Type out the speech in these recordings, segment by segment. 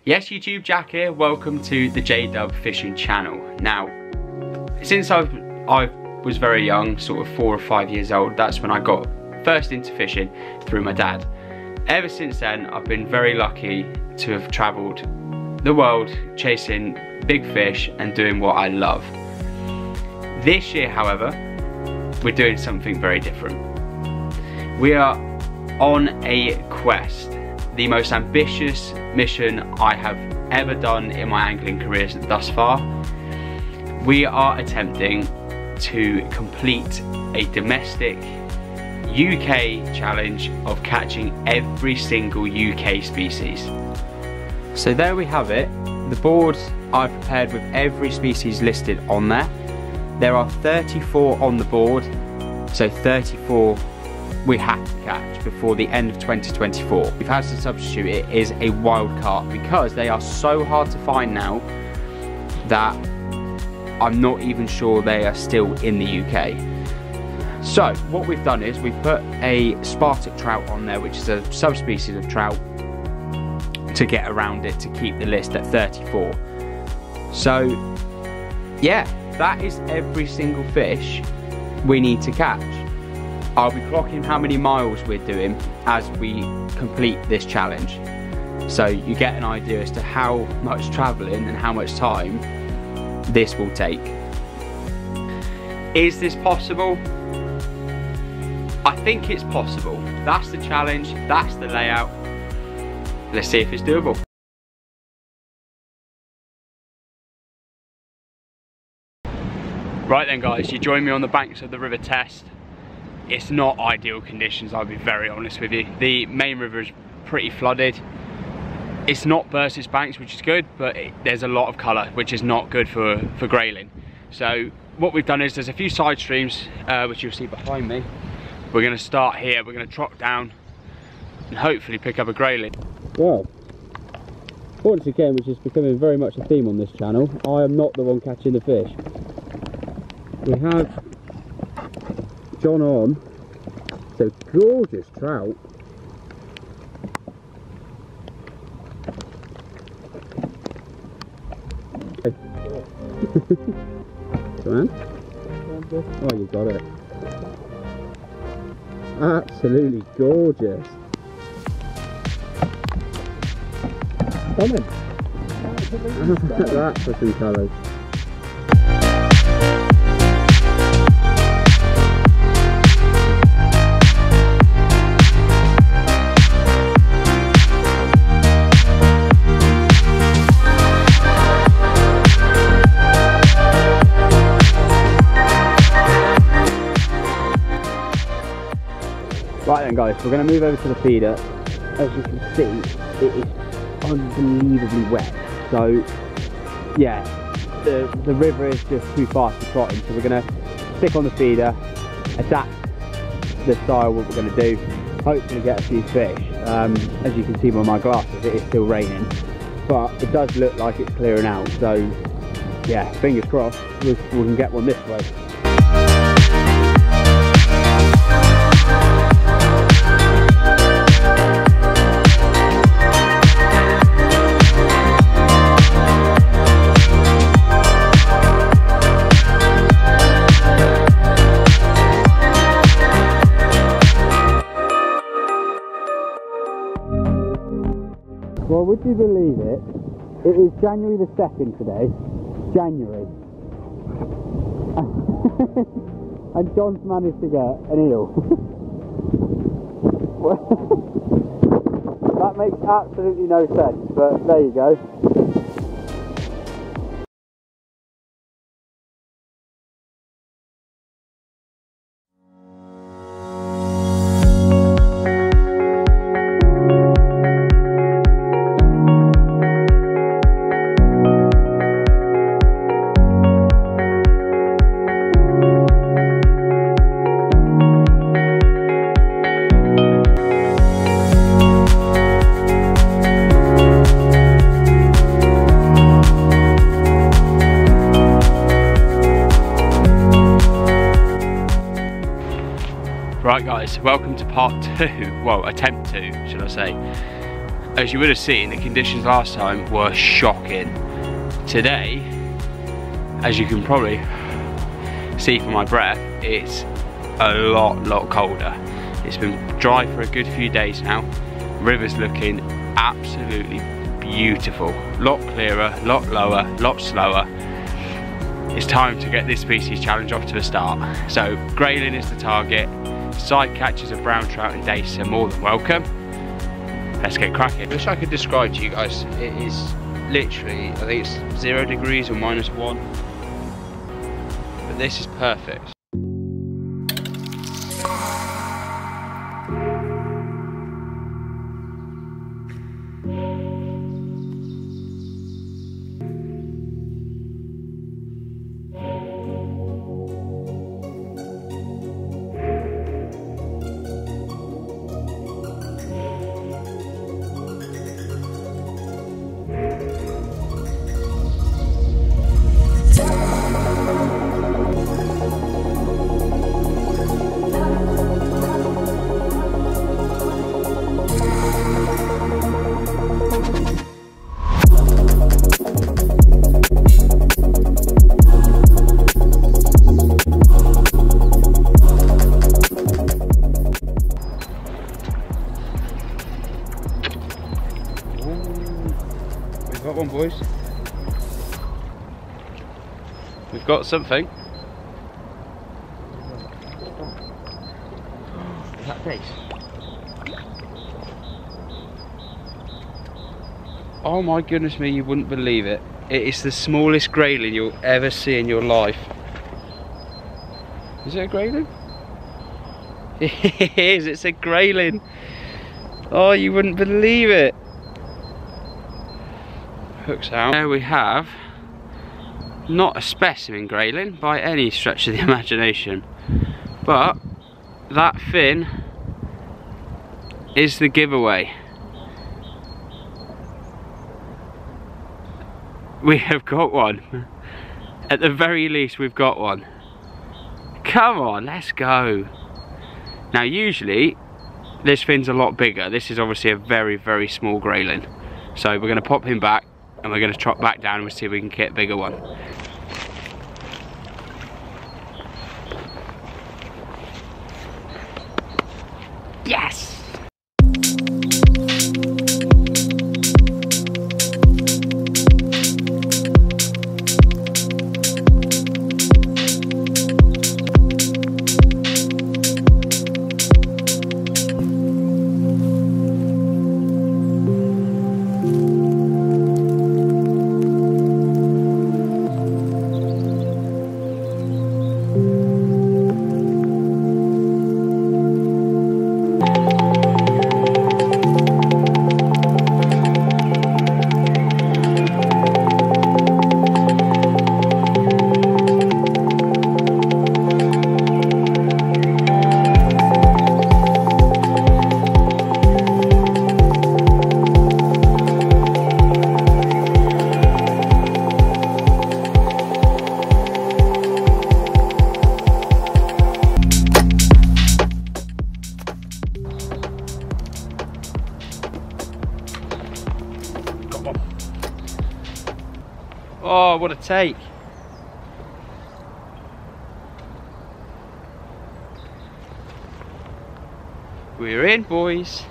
Yes, YouTube, Jack here. Welcome to the J-Dub Fishing channel. Now, since I was very young, sort of 4 or 5 years old, that's when I got first into fishing through my dad. Ever since then, I've been very lucky to have travelled the world chasing big fish and doing what I love. This year, however, we're doing something very different. We are on a quest, the most ambitious mission I have ever done in my angling career thus far. We are attempting to complete a domestic UK challenge of catching every single UK species. So there we have it, the board I've prepared with every species listed on there. There are 34 on the board, so 34 we have to catch before the end of 2024. We've had to substitute it is a wild card because they are so hard to find now that I'm not even sure they are still in the UK. So what we've done is we've put a Spartic trout on there, which is a subspecies of trout, to get around it to keep the list at 34. So yeah, that is every single fish we need to catch. I'll be clocking how many miles we're doing as we complete this challenge, so you get an idea as to how much travelling and how much time this will take. Is this possible? I think it's possible. That's the challenge, that's the layout. Let's see if it's doable. Right then guys, you join me on the banks of the River Test. It's not ideal conditions, I'll be very honest with you. The main river is pretty flooded. It's not burst its banks, which is good, but there's a lot of colour, which is not good for grayling. So what we've done is there's a few side streams, which you'll see behind me. We're going to start here, we're going to trot down and hopefully pick up a grayling. Well, once again, which is becoming very much a theme on this channel, I am not the one catching the fish. We have John on, so gorgeous trout. Come on. Oh, you got it. Absolutely gorgeous. Come on. That's for some colours. Right then guys, we're going to move over to the feeder. As you can see, it is unbelievably wet. So yeah, the river is just too fast for trotting. So we're going to stick on the feeder, adapt the style what we're going to do, hopefully get a few fish. As you can see by my glasses, it is still raining, but it does look like it's clearing out. So yeah, fingers crossed we can get one this way. Well, would you believe it? It is January the 2nd today. January. And John's managed to get an eel. That makes absolutely no sense, but there you go. Right guys, welcome to part 2, well attempt 2 should I say, as you would have seen, the conditions last time were shocking. Today, as you can probably see from my breath, it's a lot colder. It's been dry for a good few days now. River's looking absolutely beautiful. Lot clearer, lot lower, lot slower. It's time to get this species challenge off to a start. So grayling is the target. Side catches of brown trout and dace are more than welcome. Let's get cracking. I wish I could describe to you guys. It is literally, I think it's 0 degrees or -1. But this is perfect. We've got one, boys. We've got something. Is that dace? Oh my goodness me, you wouldn't believe it. It is the smallest grayling you'll ever see in your life. Is it a grayling? It is, it's a grayling. Oh, you wouldn't believe it. Hooks out. There we have, not a specimen grayling by any stretch of the imagination, but that fin is the giveaway. We have got one. At the very least, we've got one. Come on, let's go. Now usually this fin's a lot bigger. This is obviously a very small grayling, so we're going to pop him back and we're going to trot back down and we'll see if we can get a bigger one. Yes! Oh, what a take. We're in, boys.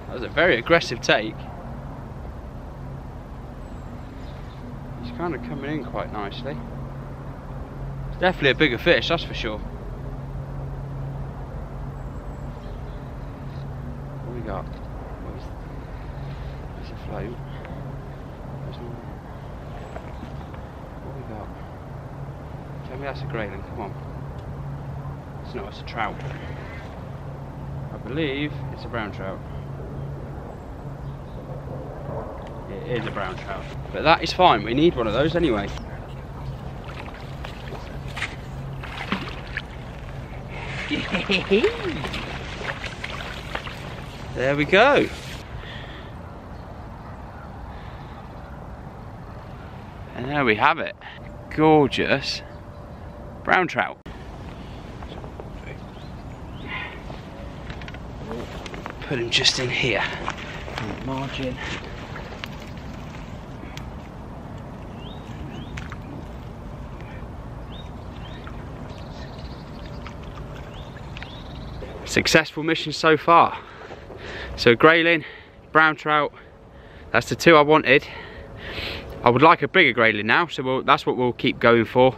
That was a very aggressive take. He's kind of coming in quite nicely. It's definitely a bigger fish, that's for sure. What we got? There's a float. What we got? Tell me that's a grayling, come on. It's not, it's a trout. I believe it's a brown trout. It is a brown trout. But that is fine, we need one of those anyway. There we go. And there we have it. Gorgeous brown trout. put him just in here, on the margin. Successful mission so far. So grayling, brown trout, that's the two I wanted. I would like a bigger grayling now, so that's what we'll keep going for.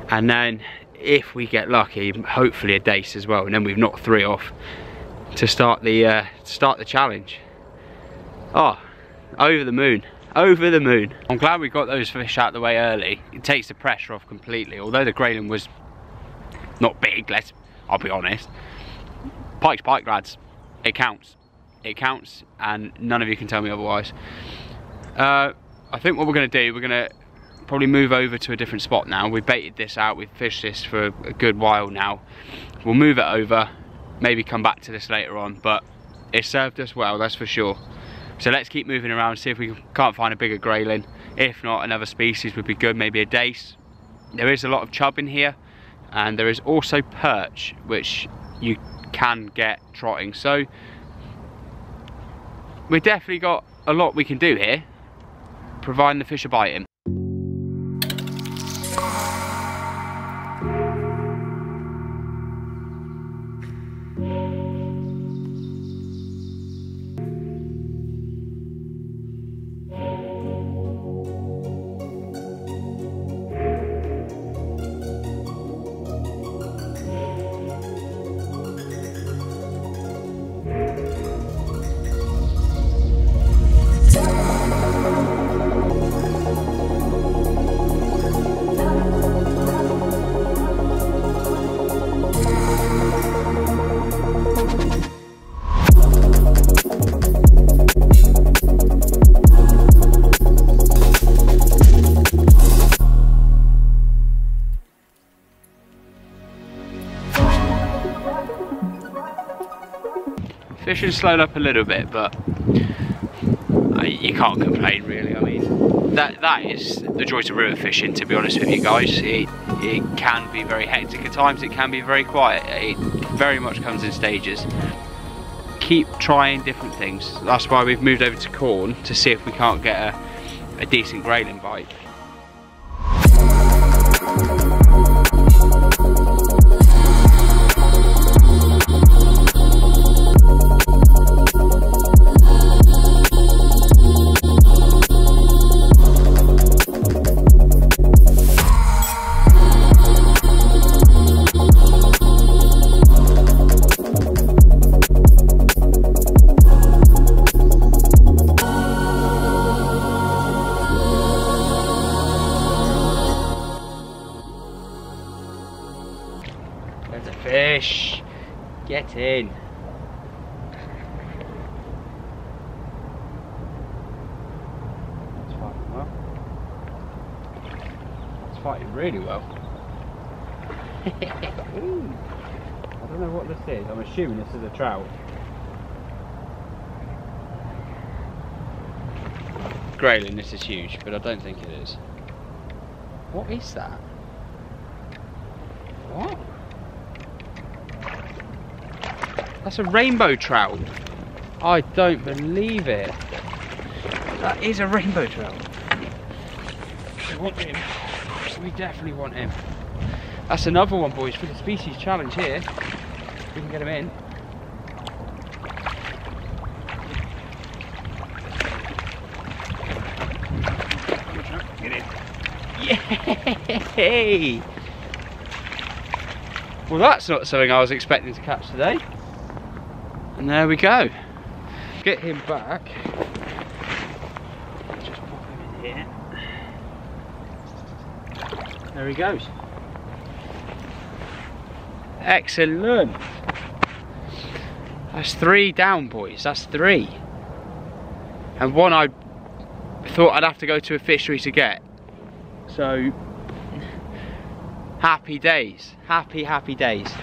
And then if we get lucky, hopefully a dace as well, and then we've knocked 3 off to start the challenge. Oh, over the moon, over the moon. I'm glad we got those fish out of the way early. It takes the pressure off completely. Although the grayling was not big, I'll be honest. Pike's pike, lads. It counts. It counts, and none of you can tell me otherwise. I think what we're going to do, we're going to probably move over to a different spot now. We've baited this out, we've fished this for a good while now. We'll move it over, maybe come back to this later on, but it served us well, that's for sure. So let's keep moving around, see if we can't find a bigger grayling. If not, another species would be good, maybe a dace. There is a lot of chub in here, and there is also perch, which you can get trotting. So we've definitely got a lot we can do here, providing the fish are biting. Fishing slowed up a little bit, but you can't complain really. I mean, that is the joy of river fishing, to be honest with you guys. It can be very hectic at times, it can be very quiet. It very much comes in stages. Keep trying different things. That's why we've moved over to corn, to see if we can't get a decent grayling bite. There's a fish. Get in. It's fighting well. It's fighting really well. Ooh. I don't know what this is. I'm assuming this is a trout. Grayling, this is huge, but I don't think it is. What is that? What? That's a rainbow trout. I don't believe it. That is a rainbow trout. We want him. We definitely want him. That's another one, boys, for the species challenge here. We can get him in. Get in. Yay! Well, that's not something I was expecting to catch today. And there we go. Get him back. Just pop him in here. There he goes. Excellent. That's 3 down, boys. That's 3. And one I thought I'd have to go to a fishery to get. So, happy days. Happy, happy days.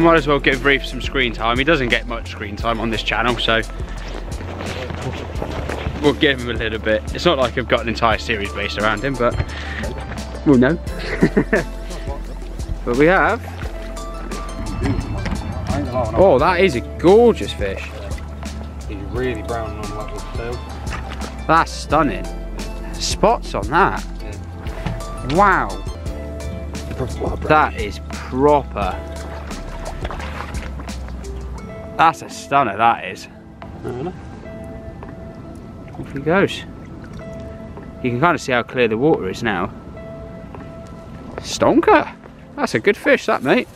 might as well give Reef some screen time. He doesn't get much screen time on this channel, so we'll give him a little bit. It's not like I've got an entire series based around him, but we'll know. But we have. Oh, that is a gorgeous fish. He's really brown on like the tail. That's stunning. Spots on that. Yeah. Wow. That is proper. That's a stunner, that is. Off he goes. You can kind of see how clear the water is now. Stonker. That's a good fish, that, mate.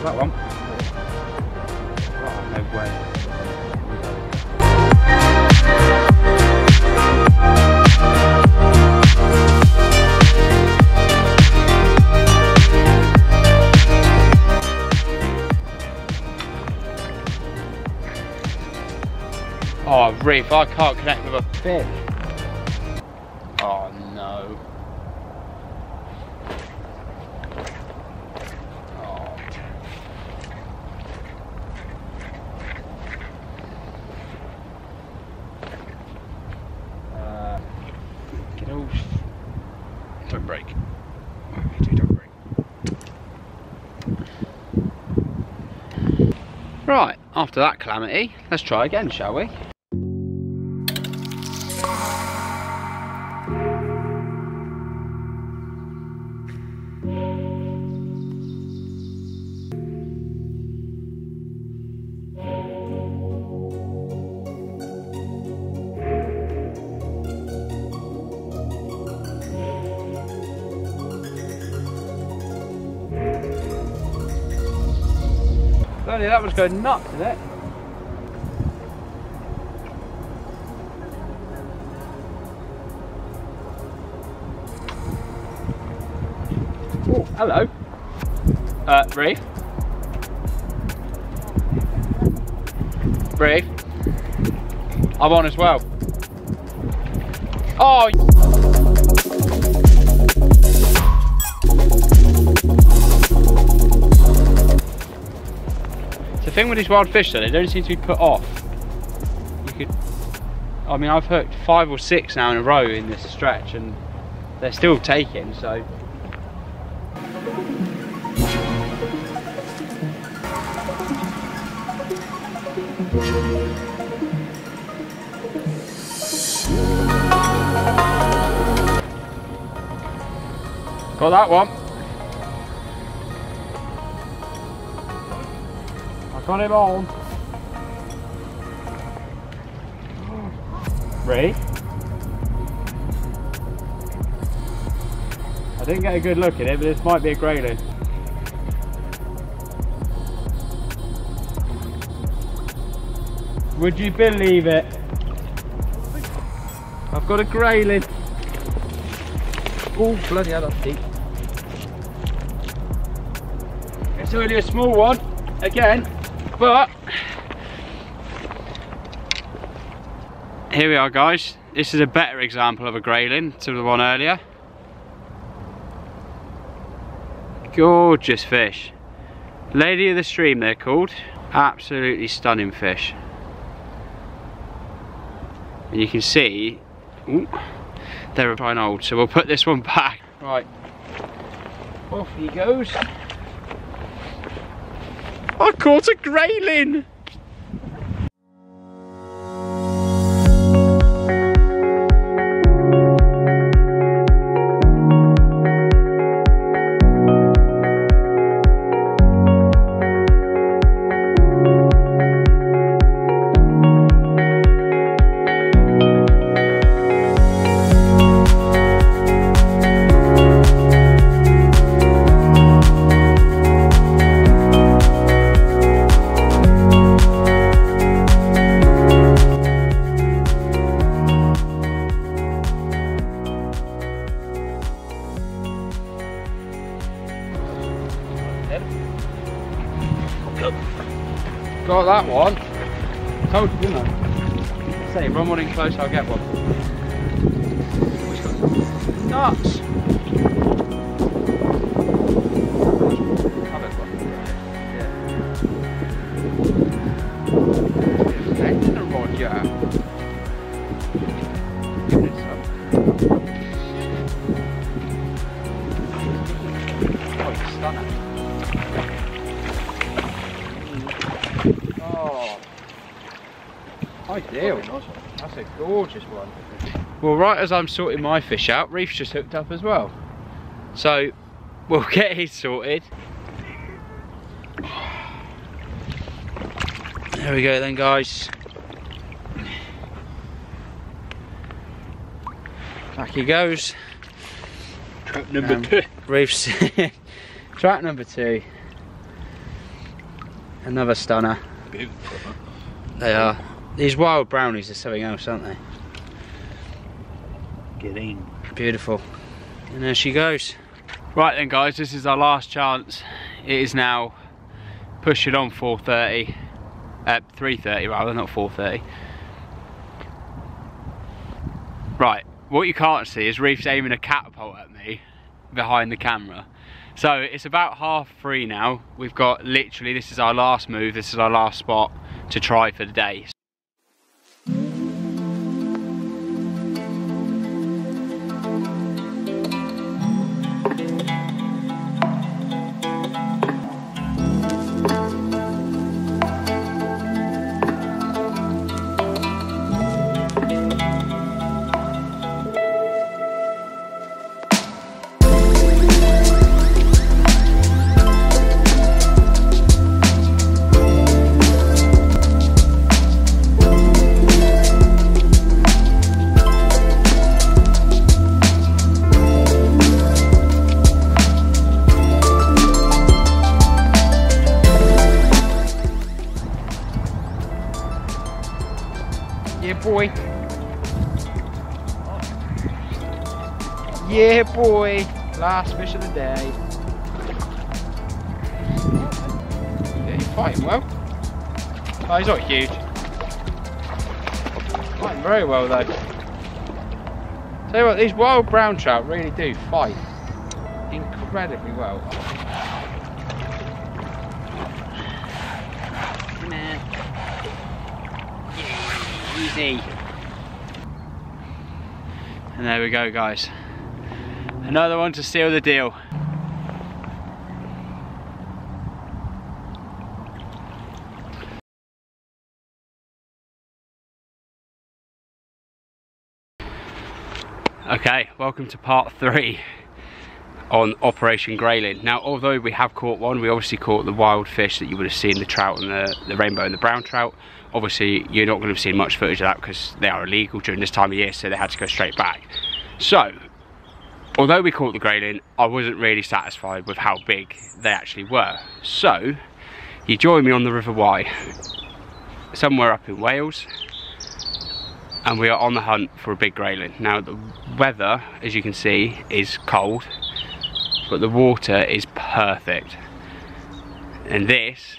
That one? Oh, no way. Oh, Reef, I can't connect with a fish. Oh, no. Don't break. Don't break. Right, after that calamity, let's try again, shall we? Bloody, that was going nuts, isn't it? Oh, hello. Reef. Reef. I'm on as well. Oh! The thing with these wild fish though, they don't seem to be put off. You could, I mean, I've hooked 5 or 6 now in a row in this stretch and they're still taking, so. Got that one. Got him on. Reef. I didn't get a good look at it, but this might be a grayling. Would you believe it? I've got a grayling. Oh, bloody hell, that's deep. It's only a small one, again. But here we are, guys. This is a better example of a grayling to the one earlier. Gorgeous fish. Lady of the stream they're called. Absolutely stunning fish. And you can see, ooh, they're fine old, so we'll put this one back. Right, off he goes. I caught a grayling! Got that one. Told you, didn't I? Say, run one in close, I'll get one. Nuts! Ideal. That's a gorgeous one. Well, right as I'm sorting my fish out, Reef's just hooked up as well. So we'll get his sorted. There we go then, guys. Back he goes. Trap number 2. Reef's trap number 2. Another stunner. Beautiful. They are. These wild brownies are something else, aren't they? Get in. Beautiful. And there she goes. Right then, guys, this is our last chance. It is now pushing on 4:30. 3:30 rather, not 4:30. Right, what you can't see is Reef's aiming a catapult at me behind the camera. So it's about 3:30 now. We've got literally, this is our last move, this is our last spot to try for the day. Boy. Yeah, boy. Last fish of the day. Yeah, you're fighting well. Oh, he's not huge. Fighting very well though. Tell you what, these wild brown trout really do fight incredibly well. Come on. Easy. And there we go, guys. Another one to seal the deal. Okay, welcome to part 3 on Operation Grayling. Now, although we have caught one, we obviously caught the wild fish that you would have seen, the trout and the rainbow and the brown trout. Obviously, you're not going to have seen much footage of that because they are illegal during this time of year, so they had to go straight back. So, although we caught the grayling, I wasn't really satisfied with how big they actually were. So, you join me on the River Wye, somewhere up in Wales, and we are on the hunt for a big grayling. Now, the weather, as you can see, is cold, but the water is perfect. And this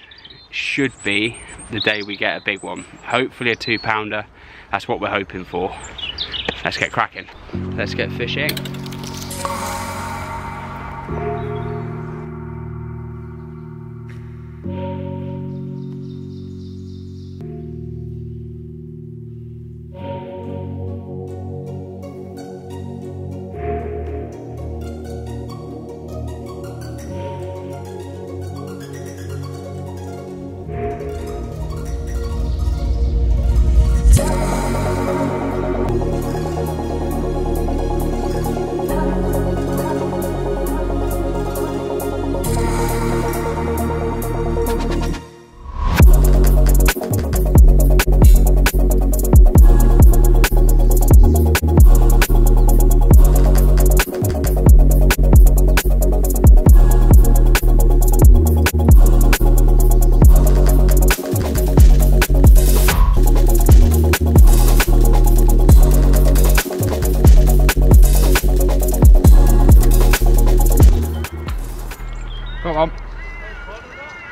should be the day we get a big one. Hopefully a 2-pounder. That's what we're hoping for. Let's get cracking. Let's get fishing.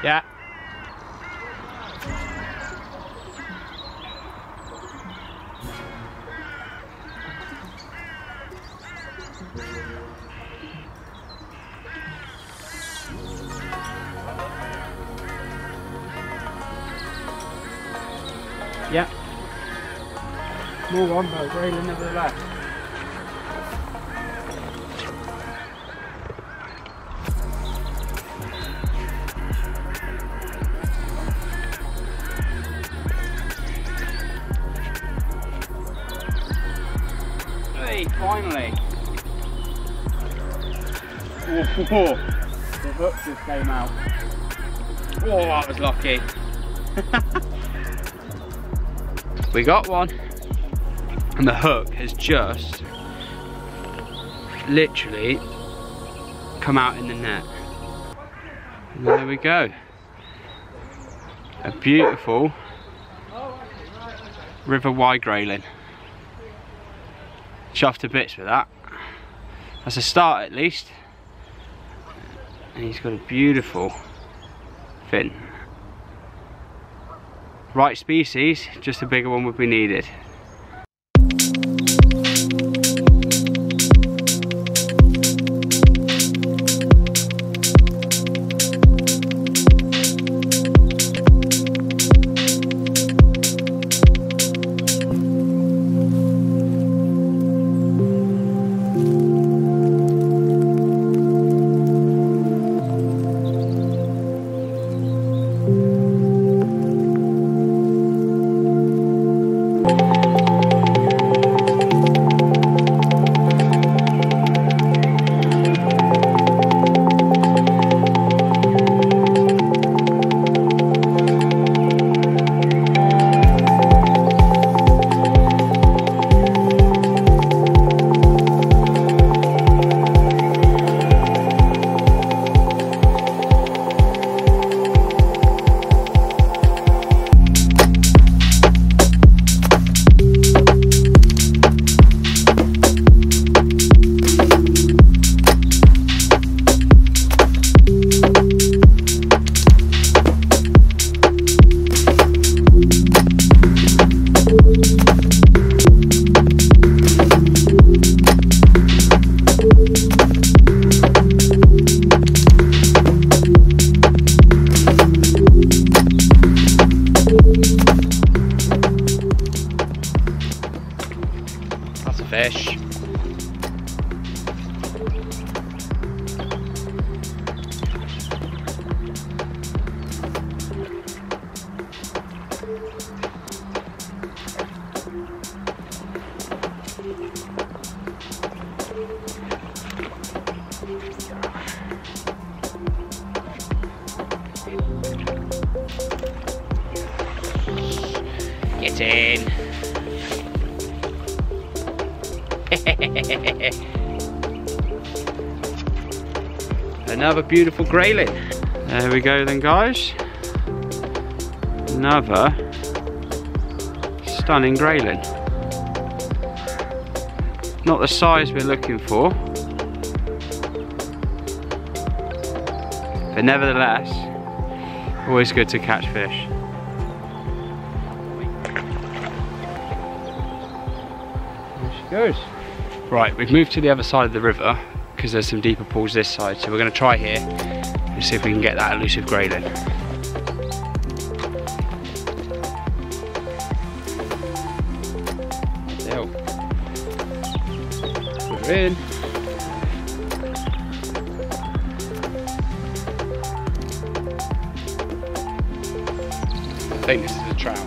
Yeah. Yeah. More one, but grayling nevertheless. Hey, finally! Whoa, the hook just came out. Oh, that was lucky. We got one, and the hook has just literally come out in the net. And there we go. A beautiful river wide grayling. Chuffed to bits with that. That's a start at least. And he's got a beautiful fin. Right species, just a bigger one would be needed. Fish. Get in. Another beautiful grayling. There we go then, guys. Another stunning grayling. Not the size we're looking for, but nevertheless, always good to catch fish. There she goes. Right, we've moved to the other side of the river because there's some deeper pools this side, so we're going to try here and see if we can get that elusive grayling. There. We're in. I think this is a trout.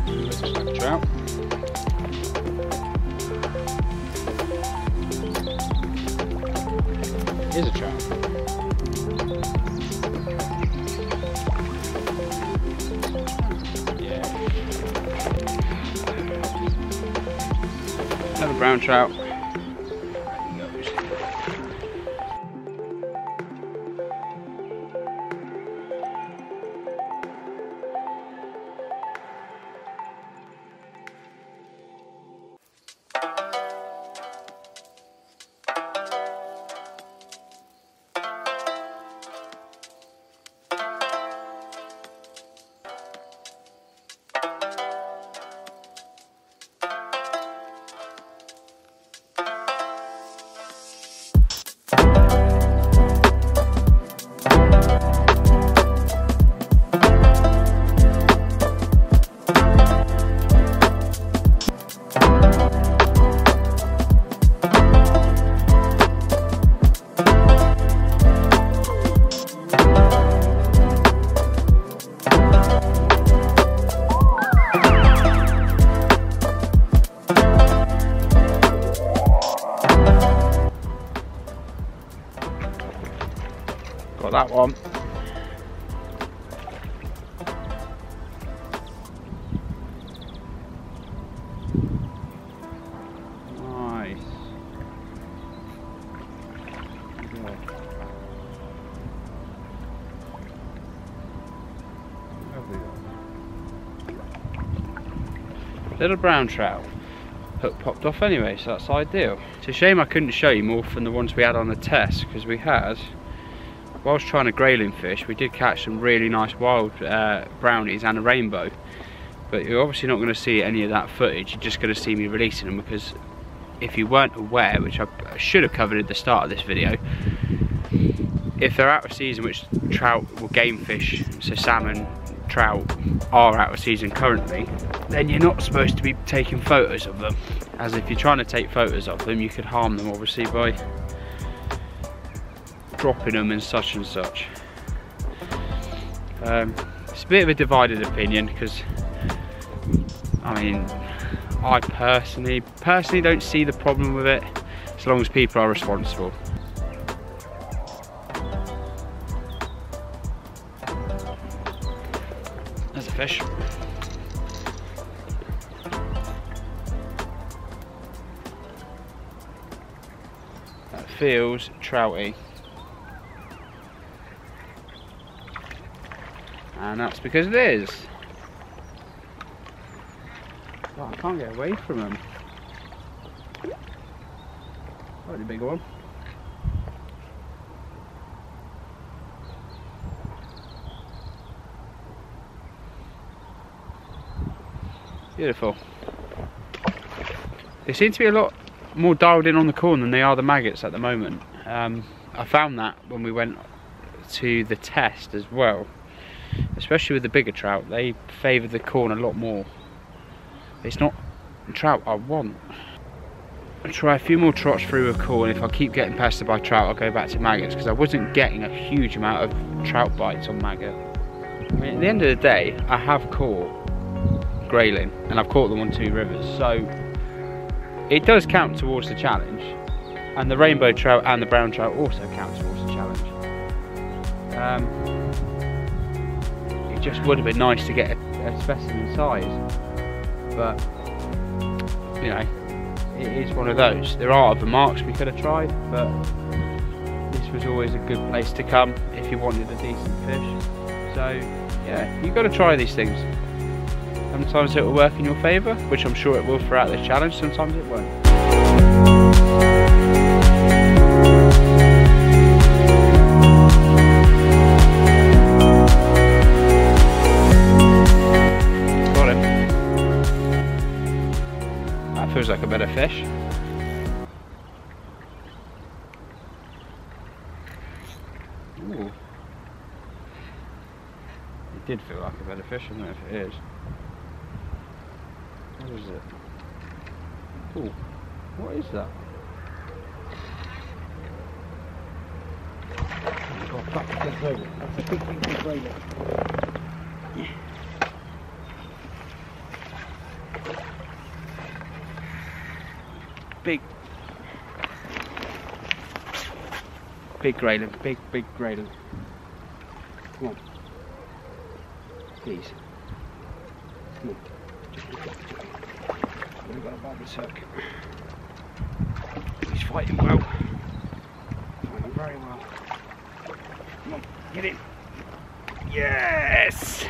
Looks like a trout. It is a trout. Yeah. Another brown trout. got that one. Nice. Little brown trout. Hook popped off anyway, so that's ideal. It's a shame I couldn't show you more from the ones we had on the test, because we had, whilst trying to grayling fish, we did catch some really nice wild brownies and a rainbow. But you're obviously not going to see any of that footage, you're just going to see me releasing them, because if you weren't aware, which I should have covered at the start of this video, if they're out of season, which trout or game fish, so salmon, trout, are out of season currently, then you're not supposed to be taking photos of them, as if you're trying to take photos of them you could harm them obviously by dropping them and such and such. It's a bit of a divided opinion, because I mean, I personally don't see the problem with it as long as people are responsible. There's a fish. That feels trouty. And that's because it is. Oh, I can't get away from them. Quite a big one. Beautiful. They seem to be a lot more dialed in on the corn than they are the maggots at the moment. I found that when we went to the test as well, especially with the bigger trout. They favour the corn a lot more. It's not the trout I want. I'll try a few more trots through with corn. If I keep getting pestered by trout, I'll go back to maggots, because I wasn't getting a huge amount of trout bites on maggot. I mean, at the end of the day, I have caught grayling, and I've caught them on 2 rivers, so it does count towards the challenge, and the rainbow trout and the brown trout also count towards the challenge. It just would have been nice to get a specimen size, but you know, it is one of those. There are other marks we could have tried, but this was always a good place to come if you wanted a decent fish. So yeah, you've got to try these things. Sometimes it will work in your favour, which I'm sure it will throughout this challenge, sometimes it won't. Got him. That feels like a better fish. Ooh. It did feel like a better fish, I don't know if it is. What is it? Oh, what is that? Oh God, that's a big grayling. That's a big grayling. Yeah. Big grayling, big grayling. Come on. Please. Come on. We've got a bite this hook. He's fighting well. Fighting very well. Come on, get in. Yes!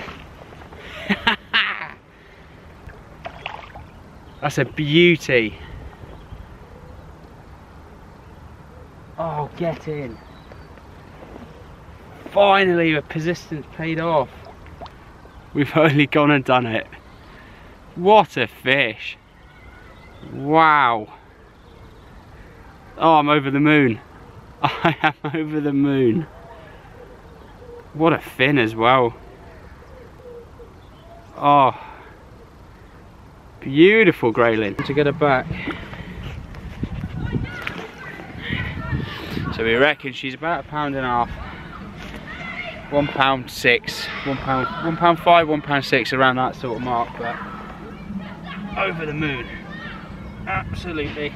That's a beauty. Oh, get in. Finally, the persistence paid off. We've only gone and done it. What a fish. Wow. Oh, I'm over the moon. I am over the moon. What a fin as well. Oh. Beautiful grayling. To get her back. So we reckon she's about £1.5 £1.6 £1.5 £1.6, around that sort of mark, but over the moon. Absolutely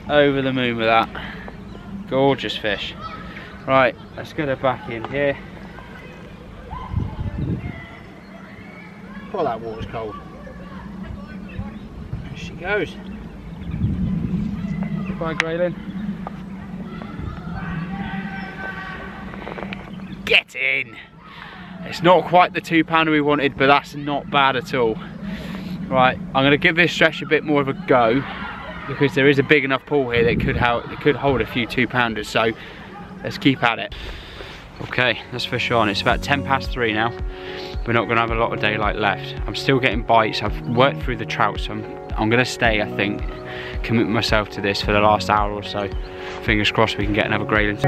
over the moon with that. Gorgeous fish. Right, let's get her back in here. Oh, that water's cold. There she goes. Goodbye, grayling. Get in! It's not quite the 2-pounder we wanted, but that's not bad at all. Right, I'm going to give this stretch a bit more of a go, because there is a big enough pool here that could hold a few 2-pounders, so let's keep at it. Okay, let's fish on. It's about 3:10 now. We're not going to have a lot of daylight left. I'm still getting bites. I've worked through the trout, so I'm going to stay, I think, commit myself to this for the last hour or so. Fingers crossed we can get another grayling.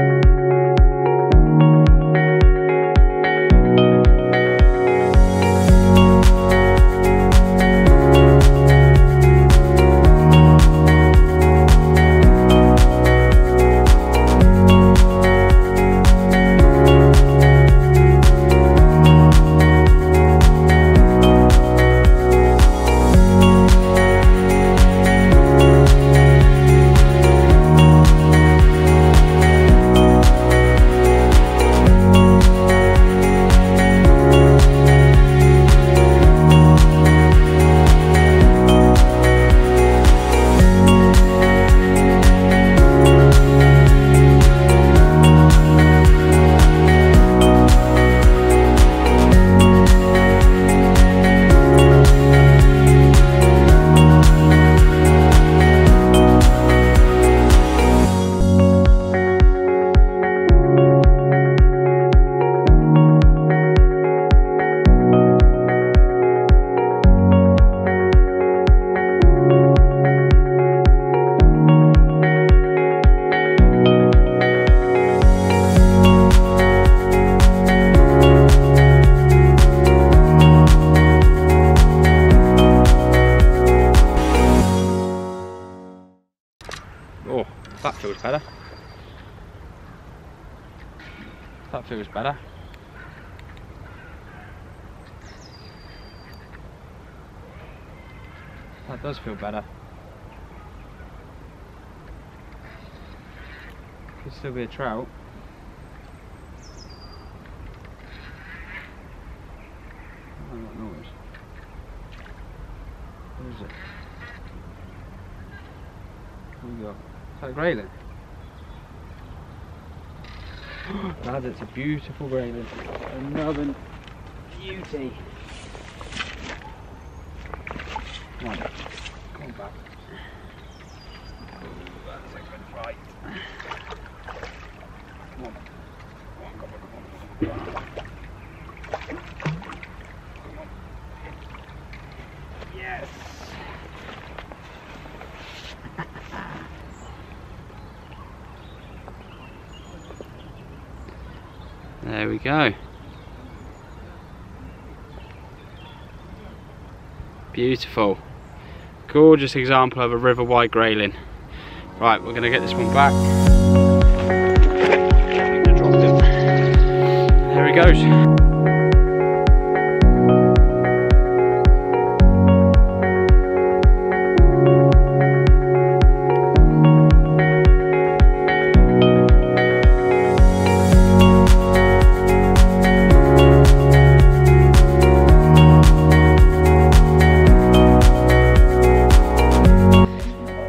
Oh, that feels better. That feels better. That does feel better. Could still be a trout. Oh, that noise. What is it? What we got? Is that grayling? Lads, it's a beautiful grayling. Another beauty. Come on, come back. Oh, that's a good fight. Come on. Come on, come on, come on. Come on. Yes! There we go. Beautiful. Gorgeous example of a river wide grayling. Right, we're going to get this one back. I'm gonna drop him. There he goes.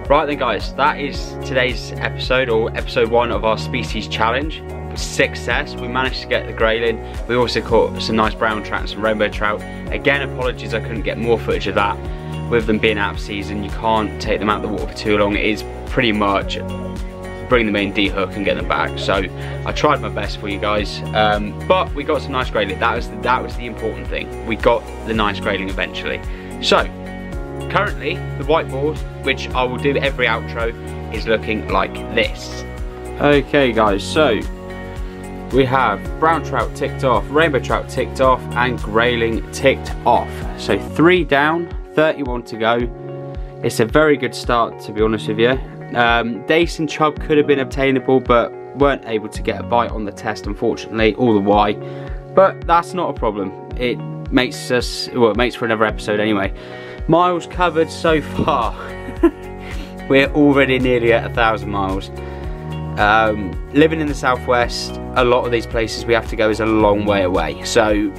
Right then guys, that is today's episode, or episode 1 of our species challenge. Success. We managed to get the grayling. We also caught some nice brown trout and some rainbow trout. Again, apologies I couldn't get more footage of that. With them being out of season, you can't take them out of the water for too long. It is pretty much bring them in, de-hook and get them back. So I tried my best for you guys, but we got some nice grayling. That was the important thing. We got the nice grayling eventually. So currently, the whiteboard, which I will do every outro, is looking like this. Okay guys, so we have brown trout ticked off, rainbow trout ticked off, and grayling ticked off. So 3 down, 31 to go. It's a very good start, to be honest with you. Dace and chub could have been obtainable, but weren't able to get a bite on the test, unfortunately, or the Y. But that's not a problem. It makes us, well, it makes for another episode anyway. Miles covered so far. We're already nearly at 1,000 miles. Living in the southwest, a lot of these places we have to go is a long way away, so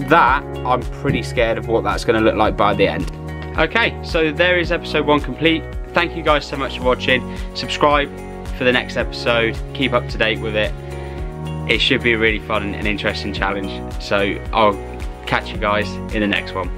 that I'm pretty scared of what that's going to look like by the end. Okay, so there is episode 1 complete. Thank you guys so much for watching. Subscribe for the next episode, keep up to date with it. It should be a really fun and interesting challenge, so I'll catch you guys in the next one.